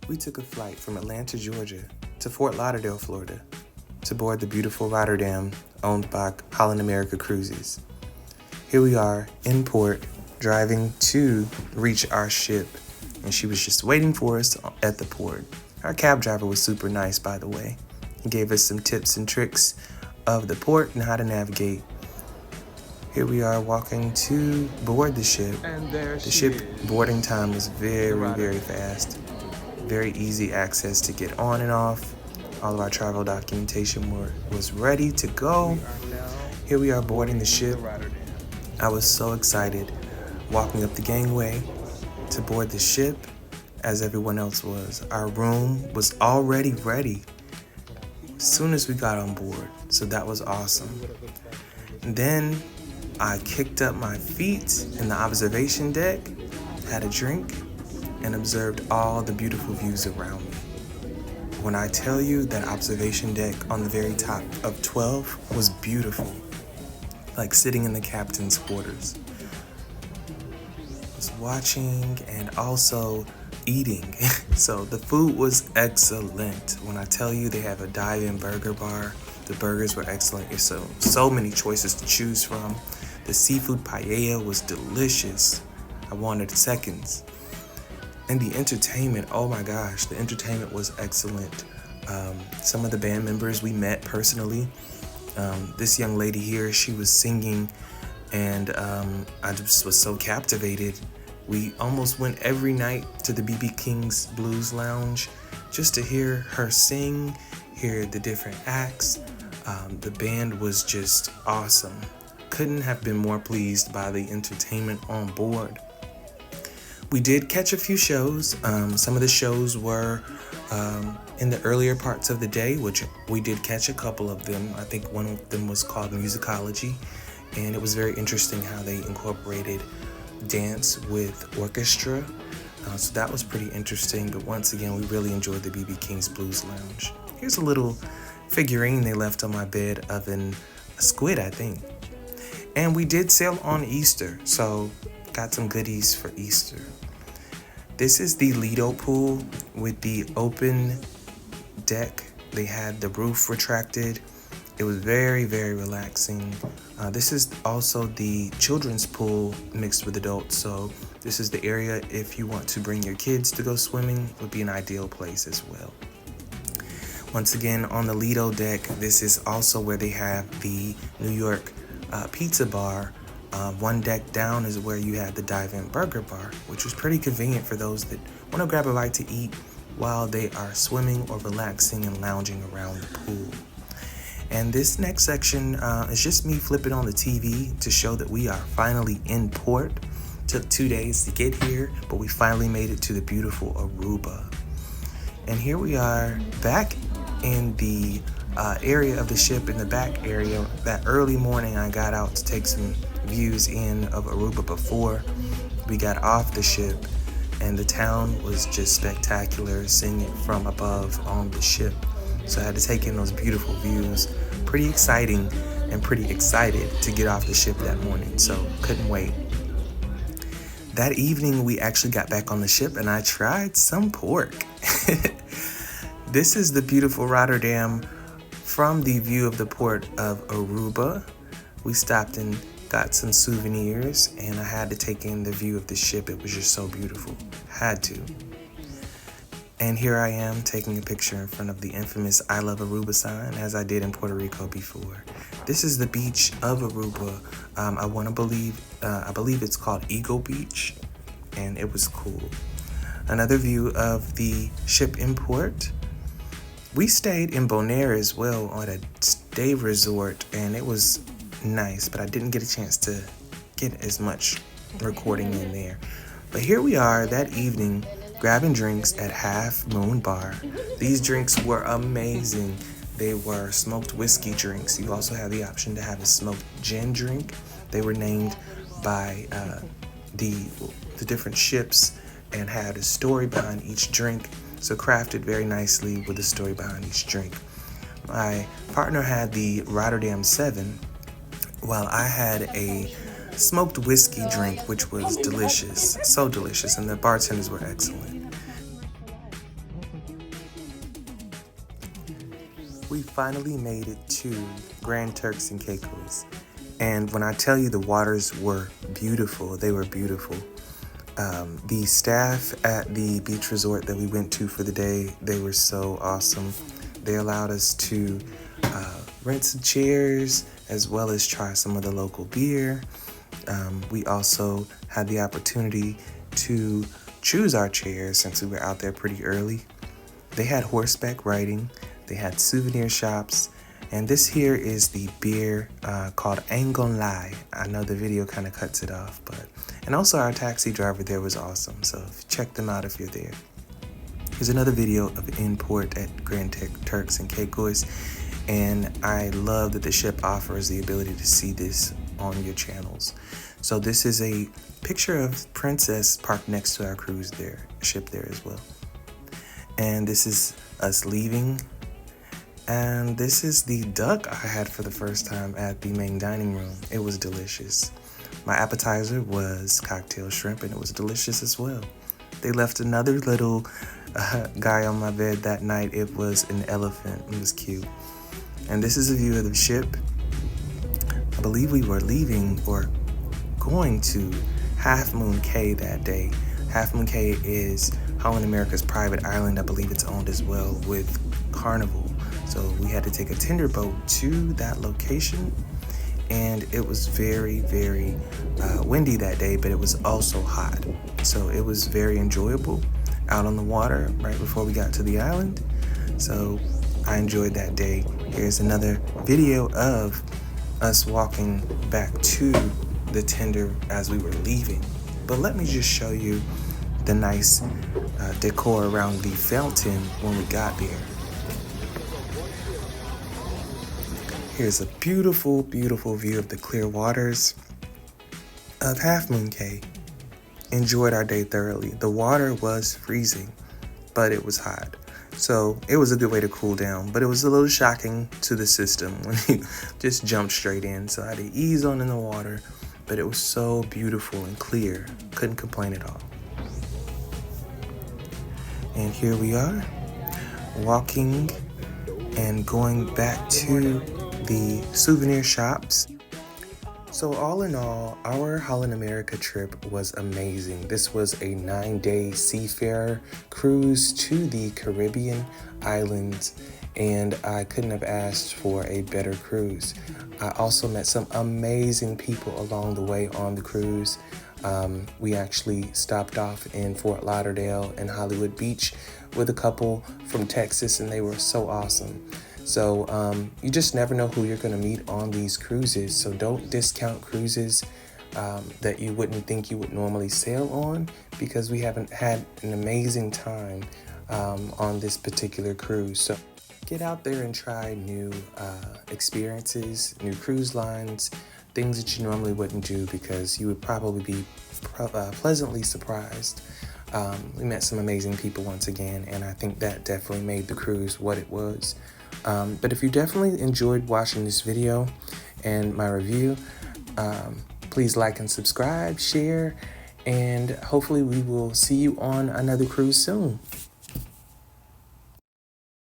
we took a flight from Atlanta, Georgia to Fort Lauderdale, Florida to board the beautiful Rotterdam owned by Holland America Cruises. Here we are in port, driving to reach our ship, and she was just waiting for us at the port. Our cab driver was super nice, by the way. He gave us some tips and tricks of the port and how to navigate. Here we are walking to board the ship. And there The she ship is. boarding time was very fast. Very easy access to get on and off. All of our travel documentation was ready to go. We are now Here we are boarding the ship. Rotterdam. I was so excited walking up the gangway to board the ship as everyone else was. Our room was already ready as soon as we got on board, so that was awesome. And then I kicked up my feet in the observation deck, had a drink, and observed all the beautiful views around me. When I tell you that observation deck on the very top of 12 was beautiful, like sitting in the captain's quarters. I was watching and also eating. So the food was excellent. When I tell you they have a dive-in burger bar, the burgers were excellent. There's so many choices to choose from. The seafood paella was delicious. I wanted seconds. And the entertainment, oh my gosh, the entertainment was excellent. Some of the band members we met personally. This young lady here, she was singing, and I just was so captivated. We almost went every night to the B.B. King's Blues Lounge just to hear her sing, hear the different acts. The band was just awesome. Couldn't have been more pleased by the entertainment on board. We did catch a few shows. Some of the shows were in the earlier parts of the day, which we did catch a couple of them. I think one of them was called Musicology, and it was very interesting how they incorporated dance with orchestra. So that was pretty interesting, but once again, we really enjoyed the B.B. King's Blues Lounge. Here's a little figurine they left on my bed of a squid, I think. And we did sail on Easter, so got some goodies for Easter. This is the Lido pool with the open deck. They had the roof retracted. It was very relaxing. This is also the children's pool mixed with adults. So this is the area if you want to bring your kids to go swimming, would be an ideal place as well. Once again, on the Lido deck, this is also where they have the New York pizza bar. One deck down is where you had the dive-in burger bar, which was pretty convenient for those that want to grab a bite to eat while they are swimming or relaxing and lounging around the pool. And this next section is just me flipping on the TV to show that we are finally in port. Took 2 days to get here, but we finally made it to the beautiful Aruba. And here we are back in the area of the ship, in the back area. That early morning I got out to take some views in of Aruba before we got off the ship, and the town was just spectacular, seeing it from above on the ship. So I had to take in those beautiful views. Pretty exciting and pretty excited to get off the ship that morning, so couldn't wait. That evening we actually got back on the ship and I tried some pork. This is the beautiful Rotterdam from the view of the port of Aruba. We stopped and got some souvenirs, and I had to take in the view of the ship. It was just so beautiful. Had to. And here I am taking a picture in front of the infamous I Love Aruba sign, as I did in Puerto Rico before. This is the beach of Aruba. I believe it's called Eagle Beach, and it was cool. Another view of the ship in port. We stayed in Bonaire as well on a day resort, and it was nice, but I didn't get a chance to get as much recording in there. But here we are that evening grabbing drinks at Half Moon Bar. These drinks were amazing. They were smoked whiskey drinks. You also have the option to have a smoked gin drink. They were named by the different ships and had a story behind each drink. So crafted very nicely with a story behind each drink. My partner had the Rotterdam 7, while I had a smoked whiskey drink, which was delicious, so delicious, and the bartenders were excellent. We finally made it to Grand Turks and Caicos. And when I tell you the waters were beautiful, they were beautiful. The staff at the beach resort that we went to for the day, they were so awesome. They allowed us to rent some chairs as well as try some of the local beer. We also had the opportunity to choose our chairs since we were out there pretty early. They had horseback riding, they had souvenir shops, and this here is the beer called Ain't Gon' Lie. I know the video kind of cuts it off, and also our taxi driver there was awesome, so check them out if you're there. Here's another video of in-port at Grand Turks and Caicos, and I love that the ship offers the ability to see this on your channels. So this is a picture of Princess parked next to our ship there as well. And this is us leaving. And this is the duck I had for the first time at the main dining room. It was delicious. My appetizer was cocktail shrimp, and it was delicious as well. They left another little guy on my bed that night. It was an elephant. It was cute. And this is a view of the ship. I believe we were leaving or going to Moon Cay that day. Moon Cay is Holland America's private island. I believe it's owned as well with Carnival. So we had to take a tender boat to that location, and it was very, very windy that day, but it was also hot. So it was very enjoyable out on the water right before we got to the island. So I enjoyed that day. Here's another video of us walking back to the tender as we were leaving. But let me just show you the nice decor around the fountain when we got there. Here's a beautiful, beautiful view of the clear waters of Moon Cay. Enjoyed our day thoroughly. The water was freezing, but it was hot. So it was a good way to cool down, but it was a little shocking to the system when you just jumped straight in. So I had to ease on in the water, but it was so beautiful and clear. Couldn't complain at all. And here we are, walking and going back to the souvenir shops. So all in all, our Holland America trip was amazing. This was a 9-day seafarer cruise to the Caribbean islands, and I couldn't have asked for a better cruise. I also met some amazing people along the way on the cruise. We actually stopped off in Fort Lauderdale and Hollywood Beach with a couple from Texas, and they were so awesome. So you just never know who you're going to meet on these cruises. So don't discount cruises that you wouldn't think you would normally sail on, because we haven't had an amazing time on this particular cruise. So get out there and try new experiences, new cruise lines, things that you normally wouldn't do, because you would probably be pleasantly surprised. We met some amazing people once again, and I think that definitely made the cruise what it was. But if you definitely enjoyed watching this video and my review, please like and subscribe, share, and hopefully we will see you on another cruise soon.